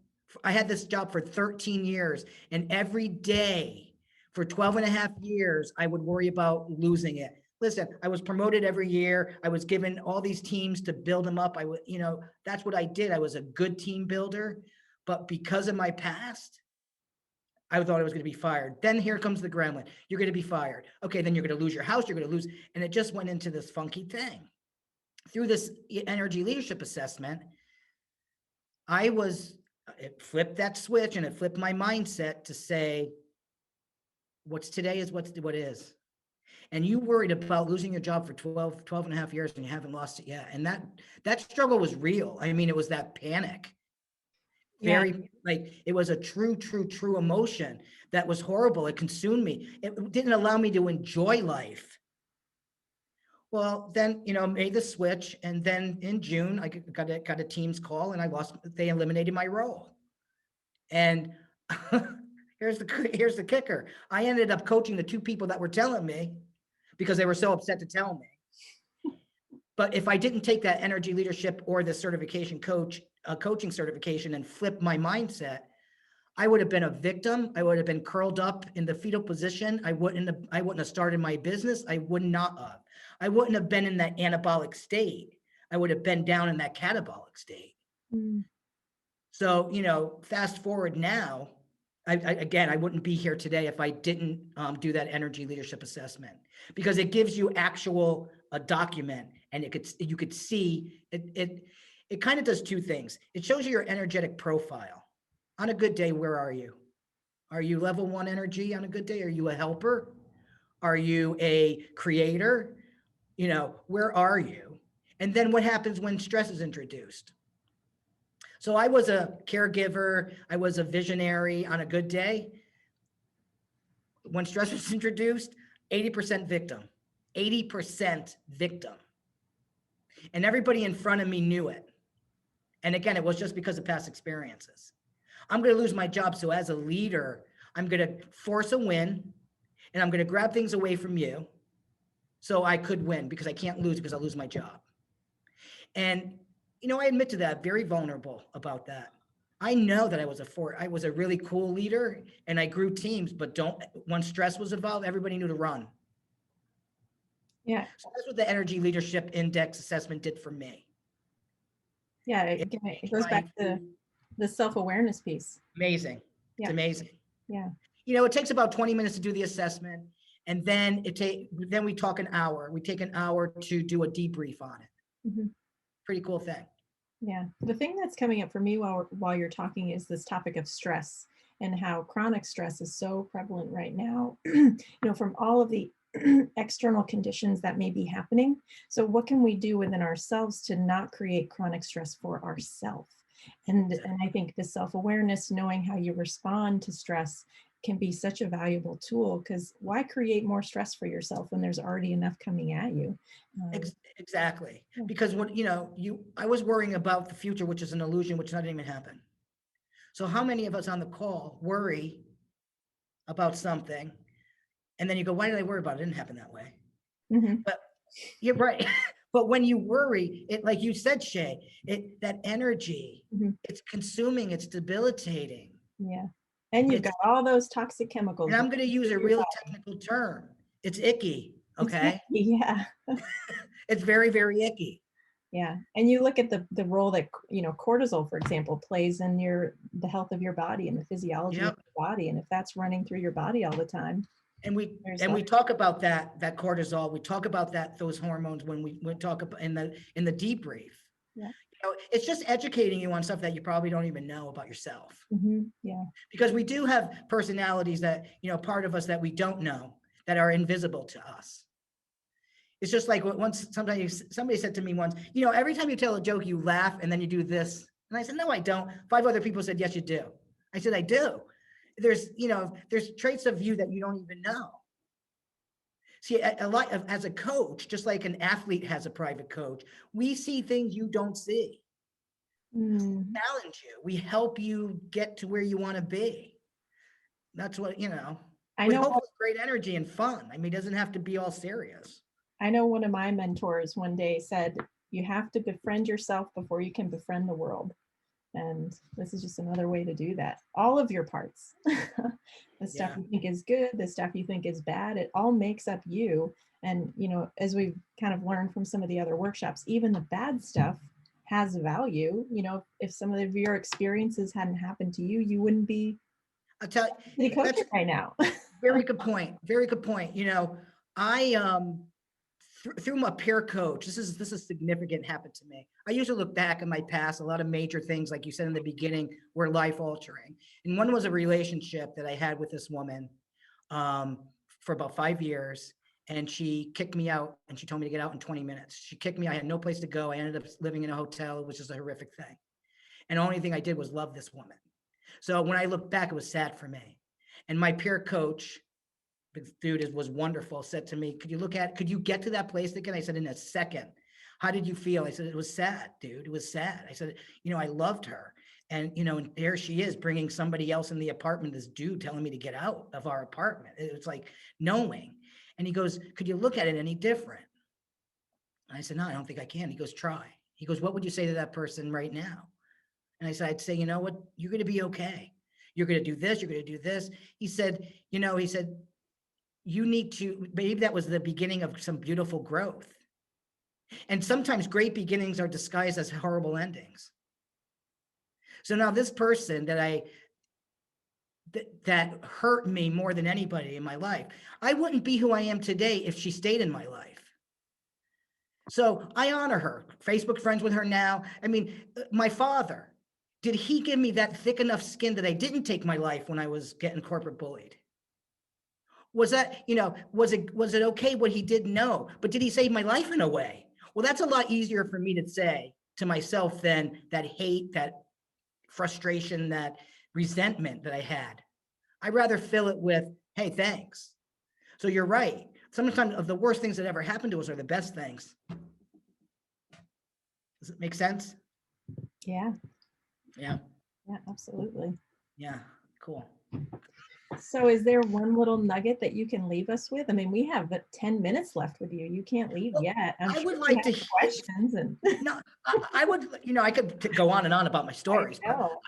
I had this job for 13 years, and every day for 12 and a half years, I would worry about losing it. Listen, I was promoted every year. I was given all these teams to build them up. That's what I did. I was a good team builder, but because of my past, I thought I was going to be fired. Then here comes the gremlin. You're going to be fired. Okay, then you're going to lose your house. You're going to lose. And it just went into this funky thing. Through this energy leadership assessment, it flipped that switch, and it flipped my mindset to say, what's today is what is. And you worried about losing your job for 12 and a half years, and you haven't lost it yet. And that struggle was real. I mean, it was that panic. It was a true emotion that was horrible. It consumed me. It didn't allow me to enjoy life. Well, then, made the switch. And then in June, I got a Teams call, and they eliminated my role. And here's the kicker. I ended up coaching the 2 people that were telling me, because they were so upset to tell me. But if I didn't take that energy leadership or the coaching certification and flip my mindset, I would have been a victim. I would have been curled up in the fetal position. I wouldn't have started my business. I would not have. I wouldn't have been in that anabolic state. I would have been down in that catabolic state. Mm. So, fast forward now, I wouldn't be here today if I didn't do that energy leadership assessment, because it gives you a document, and you could see it. It kind of does 2 things. It shows you your energetic profile. On a good day, where are you? Are you level 1 energy on a good day? Are you a helper? Are you a creator? You know, where are you? And then what happens when stress is introduced? So I was a caregiver. I was a visionary on a good day. When stress was introduced, 80% victim, 80% victim. And everybody in front of me knew it. And again, it was just because of past experiences. I'm going to lose my job. So as a leader, I'm going to force a win, and I'm going to grab things away from you so I could win, because I can't lose because I'll lose my job. And, you know, I admit to that, very vulnerable about that. I know that I was a really cool leader, and I grew teams, but when stress was involved, everybody knew to run. Yeah. So that's what the Energy Leadership Index assessment did for me. Yeah. It goes back to the self-awareness piece. Amazing. Yeah. It's amazing. Yeah. You know, it takes about 20 minutes to do the assessment, and then then we talk an hour. We take an hour to do a debrief on it. Mhm. Pretty cool thing. Yeah. The thing that's coming up for me while you're talking is this topic of stress, and how chronic stress is so prevalent right now, you know, from all of the external conditions that may be happening. So what can we do within ourselves to not create chronic stress for ourselves? And I think the self-awareness, knowing how you respond to stress, can be such a valuable tool, because why create more stress for yourself when there's already enough coming at you? Exactly. Yeah. Because I was worrying about the future, which is an illusion, which doesn't even happen. So how many of us on the call worry about something, and then you go, why did I worry about it? It didn't happen that way. Mhm. But you're right. But when you worry, it, like you said, Shae, that energy, Mhm. it's consuming, it's debilitating. Yeah. And you've got all those toxic chemicals. And I'm going to use a your real body. technical term. It's icky. Okay. Yeah. It's very, very icky. Yeah. And you look at the role that, you know, cortisol, for example, plays in the health of your body and the physiology Yep. of your body. And if that's running through your body all the time. And we talk about that cortisol. We talk about those hormones when we talk about in the debrief. Yeah. You know, it's just educating you on stuff that you probably don't even know about yourself. Mm-hmm. Yeah. Because we do have personalities that, you know, part of us that we don't know, that are invisible to us. It's just like somebody said to me once, you know, every time you tell a joke, you laugh and then you do this. And I said, no, I don't. 5 other people said, yes, you do. I said, I do. There's traits of you that you don't even know. See, a lot of, as a coach, just like an athlete has a private coach, we see things you don't see. Mm. Challenge you. We help you get to where you want to be. That's what, you know, with hopefully great energy and fun. I mean, it doesn't have to be all serious. I know one of my mentors one day said, you have to befriend yourself before you can befriend the world. And this is just another way to do that. All of your parts, the stuff you think is good, the stuff you think is bad, it all makes up you. And, you know, as we've kind of learned from some of the other workshops, even the bad stuff has value. You know, if some of your experiences hadn't happened to you, you wouldn't be coaching right now. Very good point. Very good point. You know, I through my peer coach, this is significant, happened to me. I usually look back in my past, a lot of major things, like you said in the beginning, were life altering. And one was a relationship that I had with this woman for about 5 years. And she kicked me out, and she told me to get out in 20 minutes. She kicked me. I had no place to go. I ended up living in a hotel, which is a horrific thing. And the only thing I did was love this woman. So when I look back, it was sad for me. And my peer coach, dude, was wonderful, said to me, could you get to that place again? I said, in a second. How did you feel? I said, it was sad, dude. It was sad. I said, you know, I loved her. And, you know, and there she is bringing somebody else in the apartment, this dude telling me to get out of our apartment. It was like knowing. And he goes, could you look at it any different? And I said, no, I don't think I can. He goes, try. He goes, what would you say to that person right now? And I said, I'd say, you know what? You're going to be okay. You're going to do this. You're going to do this. He said, you need to, maybe that was the beginning of some beautiful growth. And sometimes great beginnings are disguised as horrible endings. So now this person that hurt me more than anybody in my life, I wouldn't be who I am today if she stayed in my life. So I honor her. Facebook friends with her now. I mean, my father, did he give me that thick enough skin that I didn't take my life when I was getting corporate bullied? Was that, was it okay what he did? No. But did he save my life in a way? Well, that's a lot easier for me to say to myself than that hate, that frustration, that resentment that I had. I'd rather fill it with, hey, thanks. So you're right. Sometimes of the worst things that ever happened to us are the best things. Does it make sense? Yeah. Yeah. Yeah, absolutely. Yeah. Cool. So is there one little nugget that you can leave us with? I mean, we have 10 minutes left with you. You can't leave yet. I'm I sure would you like have to questions and no, I would, I could go on and on about my stories, I but know.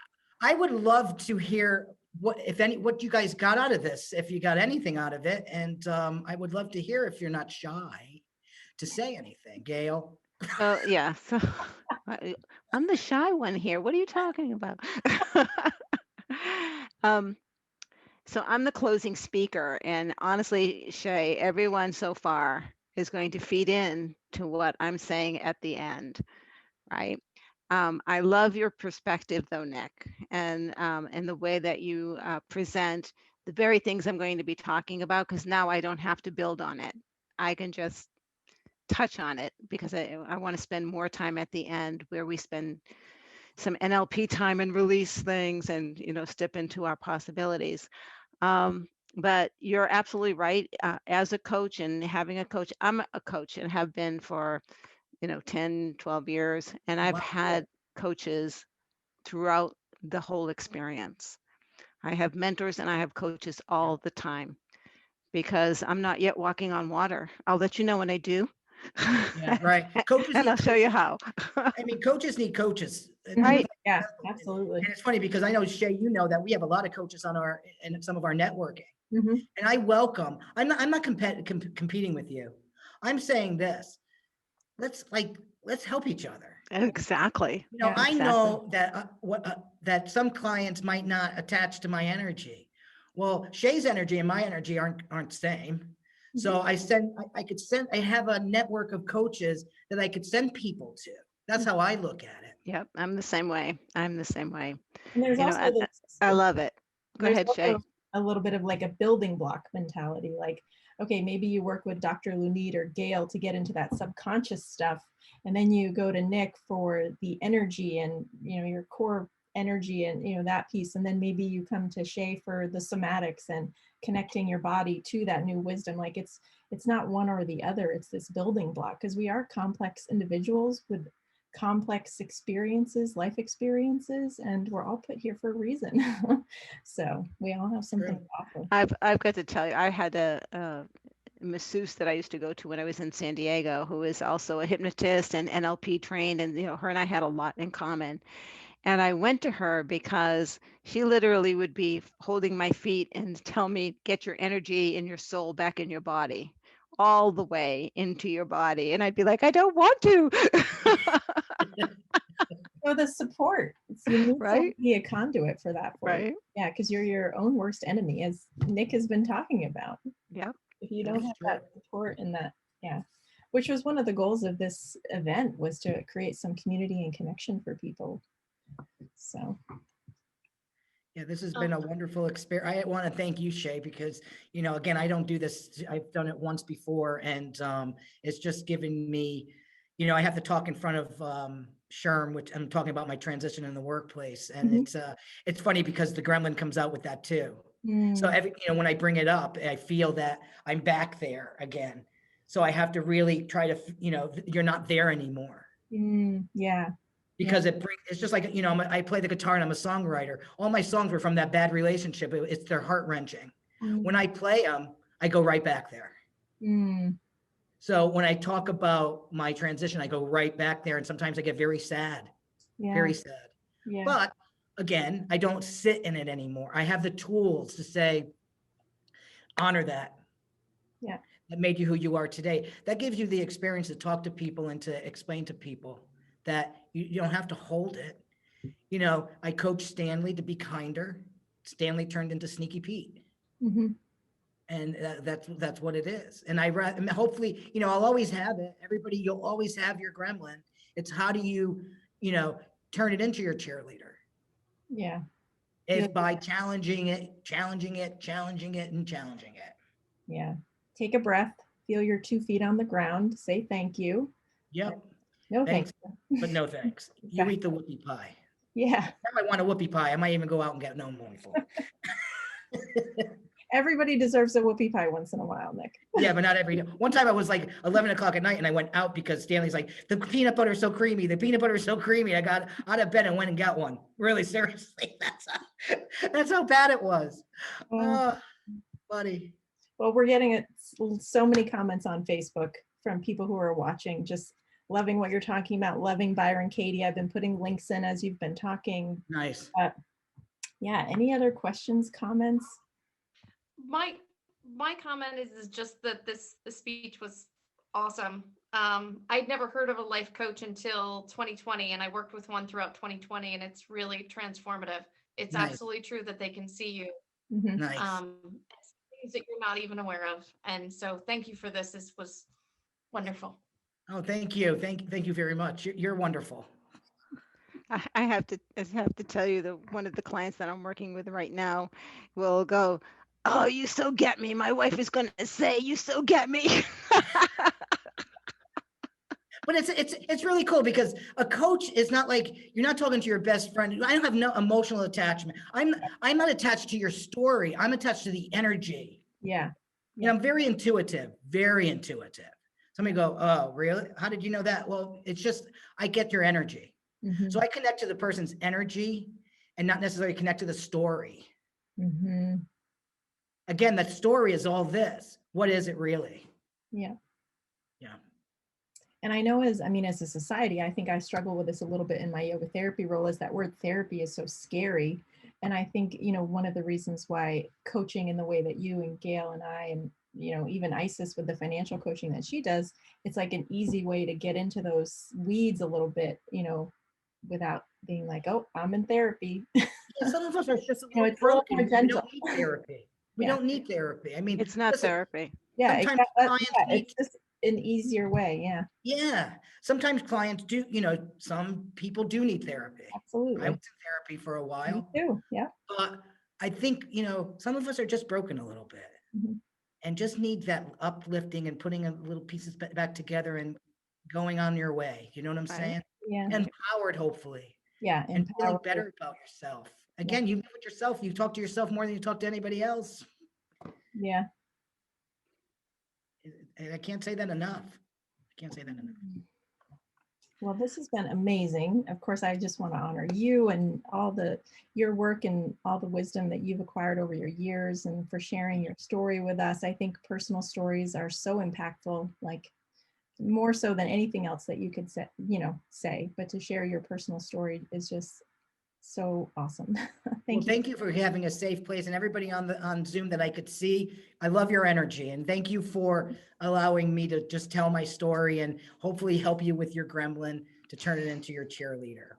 I would love to hear what you guys got out of this, if you got anything out of it. And I would love to hear, if you're not shy to say anything, Gail. Oh, yeah. So I'm the shy one here. What are you talking about? um, so I'm the closing speaker, and honestly, Shae, everyone so far is going to feed in to what I'm saying at the end, right? I love your perspective, though, Nick, and the way that you present the very things I'm going to be talking about, because now I don't have to build on it. I can just touch on it, because I want to spend more time at the end where we spend some NLP time and release things and, step into our possibilities. But you're absolutely right. As a coach and having a coach, I'm a coach and have been for 10, 12 years. And I've Wow. had coaches throughout the whole experience. I have mentors and I have coaches all the time, because I'm not yet walking on water. I'll let you know when I do. Yeah, right. Coaches And need I'll show you how. I mean, coaches need coaches. Right. Yeah, absolutely. And it's funny because I know, Shae, that we have a lot of coaches in some of our networking. Mm-hmm. And I welcome, I'm not competing with you. I'm saying this, let's help each other. Exactly. Yeah, I exactly. know that that some clients might not attach to my energy. Well, Shae's energy and my energy aren't the same. So I have a network of coaches that I could send people to. That's how I look at it. Yep, I'm the same way. I'm the same way. and there's also I, I love it. Go there's ahead, Shae. also a little bit of like a building block mentality. Like, okay, maybe you work with Dr. Lunit or Gail to get into that subconscious stuff, and then you go to Nick for the energy and your core energy and that piece, and then maybe you come to Shae for the somatics and connecting your body to that new wisdom. Like it's not one or the other. It's this building block, because we are complex individuals with complex experiences, life experiences, and we're all put here for a reason. So we all have something to offer. I've got to tell you, I had a masseuse that I used to go to when I was in San Diego, who is also a hypnotist and NLP trained, and her and I had a lot in common. And I went to her because she literally would be holding my feet and tell me, get your energy and your soul back in your body, all the way into your body. And I'd be like, I don't want to. So the support, you need Right? to be a conduit for that. Right. Yeah, because you're your own worst enemy, as Nick has been talking about. Yep. If you don't That's have true. that support and that, yeah, which was one of the goals of this event, was to create some community and connection for people. So Yeah, this has been a wonderful experience. I want to thank you, Shae, because, again, I don't do this. I've done it once before, and it's just given me, I have to talk in front of Sherm, which I'm talking about my transition in the workplace. And it's funny because the Gremlin comes out with that too. So when I bring it up, I feel that I'm back there again. So I have to really try to, you're not there anymore. yeah. Because it's just like, I play the guitar and I'm a songwriter. All my songs were from that bad relationship. They're heart wrenching. When I play them, I go right back there. So when I talk about my transition, I go right back there. And sometimes I get very sad, very sad. Yeah. But again, I don't sit in it anymore. I have the tools to say, honor that. Yeah. That made you who you are today. That gives you the experience to talk to people and to explain to people that you don't have to hold it. I coached Stanley to be kinder. Stanley turned into Sneaky Pete. And that's what it is. And hopefully, I'll always have it. Everybody, you'll always have your gremlin. It's how do you, turn it into your cheerleader? Yeah. is Yeah. by challenging it, challenging it, challenging it, and challenging it. Yeah. Take a breath, feel your 2 feet on the ground, say thank you. Yep. No Thanks, thanks. but no thanks. You eat the whoopie pie. Yeah. Now I want a whoopie pie. I might even go out and get no money for it. Everybody deserves a whoopie pie once in a while, Nick. Yeah, but not every day. One time I was like 11 o'clock at night and I went out because Stanley's like, the peanut butter is so creamy. The peanut butter is so creamy. I got out of bed and went and got one. Really, seriously. That's how bad it was. Oh, buddy. Well, we're getting so many comments on Facebook from people who are watching, just loving what you're talking about, loving Byron Katie. I've been putting links in as you've been talking. Nice. Yeah. Any other questions, comments? My comment is just that this speech was awesome. I'd never heard of a life coach until 2020, and I worked with one throughout 2020, and it's really transformative. It's Nice. absolutely true that they can see you. Nice. Things that you're not even aware of. And so thank you for this. This was wonderful. Oh, thank you. Thank you very much. You're wonderful. I have to tell you that one of the clients that I'm working with right now will go, "Oh, you so get me. My wife is going to say, you so get me." But it's really cool because a coach is not like, you're not talking to your best friend. I don't have no emotional attachment. I'm not attached to your story. I'm attached to the energy. Yeah. You know, I'm very intuitive, very intuitive. Somebody go, "Oh, really? How did you know that?" Well, it's just, I get your energy. Mhm. So I connect to the person's energy and not necessarily connect to the story. Mhm. Again, that story is all this. What is it really? Yeah. Yeah. And I know as a society, I think I struggle with this a little bit in my yoga therapy role, is that word therapy is so scary. And I think, one of the reasons why coaching in the way that you and Gail and I and, even Isis with the financial coaching that she does, it's like an easy way to get into those weeds a little bit, without being like, oh, I'm in therapy. Yeah, some of us are just a little It's a little broken. more We gentle. don't need therapy. We Yeah. don't need therapy. I mean, It's not listen, therapy. Yeah, sometimes exactly. clients Yeah, need, it's just an easier way. Yeah, yeah, sometimes clients do, some people do need therapy. I absolutely. was in therapy for a Me while, too. Yeah. but I think, some of us are just broken a little bit Mhm. and just need that uplifting and putting a little pieces back together and going on your way. You know what I'm Right. saying? Yeah. Empowered, hopefully, Yeah. and feeling Empowered. better about yourself. Again, you live with yourself. You talk to yourself more than you talk to anybody else. Yeah. And I can't say that enough. I can't say that enough. Well, this has been amazing. Of course, I just want to honor you and your work and all the wisdom that you've acquired over your years, and for sharing your story with us. I think personal stories are so impactful, like more so than anything else that you could say, but to share your personal story is just so awesome. Well, thank you for having a safe place, and everybody on Zoom that I could see. I love your energy, and thank you for allowing me to just tell my story and hopefully help you with your gremlin to turn it into your cheerleader.